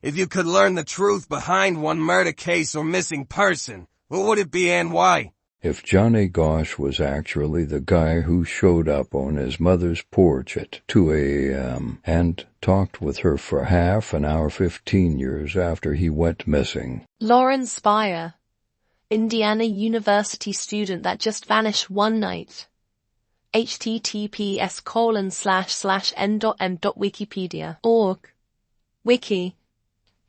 If you could learn the truth behind one murder case or missing person, what would it be and why? If Johnny Gosch was actually the guy who showed up on his mother's porch at 2 a.m. and talked with her for half an hour 15 years after he went missing. Lauren Spire, Indiana University student that just vanished one night. https://n.m.wikipedia.org. Wiki.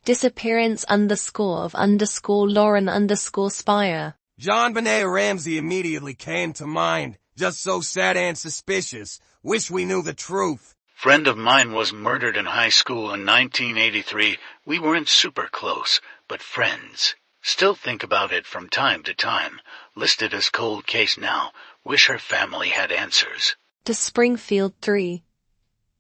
Disappearance _of_Lauren_Spire. JonBenet Ramsey immediately came to mind. Just so sad and suspicious. Wish we knew the truth. Friend of mine was murdered in high school in 1983. We weren't super close, but friends. Still think about it from time to time. Listed as cold case now. Wish her family had answers. To Springfield 3.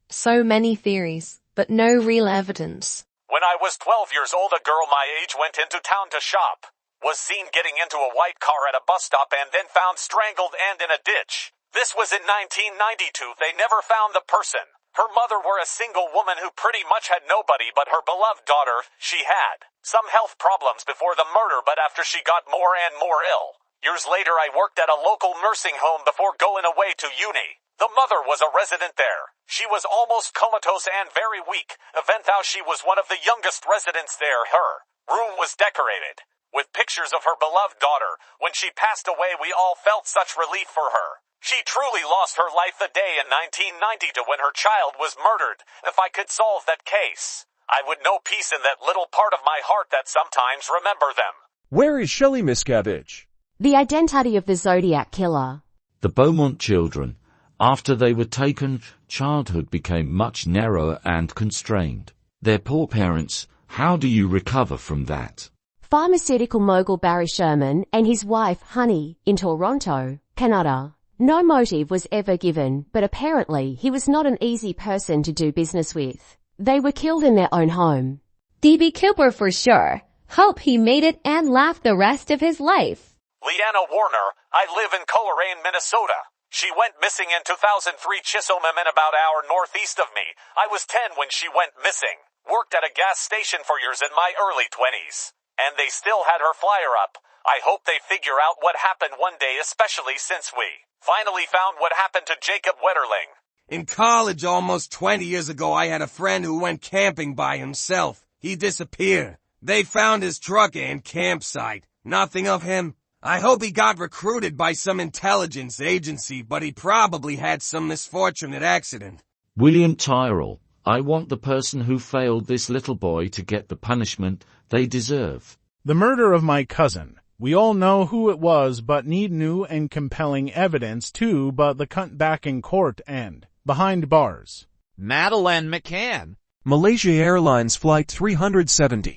So many theories, but no real evidence. When I was 12 years old, a girl my age went into town to shop. Was seen getting into a white car at a bus stop and then found strangled and in a ditch. This was in 1992. They never found the person. Her mother were a single woman who pretty much had nobody but her beloved daughter. She had some health problems before the murder, but after she got more and more ill. Years later, I worked at a local nursing home before going away to uni. The mother was a resident there. She was almost comatose and very weak. Event how she was one of the youngest residents there. Her room was decorated with pictures of her beloved daughter. When she passed away, we all felt such relief for her. She truly lost her life the day in 1992 when her child was murdered. If I could solve that case, I would know peace in that little part of my heart that sometimes remember them. Where is Shelley Miscavige? The identity of the Zodiac Killer. The Beaumont children. After they were taken, childhood became much narrower and constrained. Their poor parents, how do you recover from that? Pharmaceutical mogul Barry Sherman and his wife Honey in Toronto, Canada. No motive was ever given, but apparently he was not an easy person to do business with. They were killed in their own home. D.B. Cooper for sure. Hope he made it and laughed the rest of his life. Leanna Warner, I live in Coleraine, Minnesota. She went missing in 2003 Chisholm, about an hour northeast of me. I was 10 when she went missing. Worked at a gas station for years in my early 20s. And they still had her flyer up. I hope they figure out what happened one day, especially since we finally found what happened to Jacob Wetterling. In college almost 20 years ago, I had a friend who went camping by himself. He disappeared. They found his truck and campsite. Nothing of him. I hope he got recruited by some intelligence agency, but he probably had some misfortunate accident. William Tyrrell. I want the person who failed this little boy to get the punishment they deserve. The murder of my cousin. We all know who it was, but need new and compelling evidence too, but the cunt back in court and behind bars. Madeleine McCann. Malaysia Airlines Flight 370.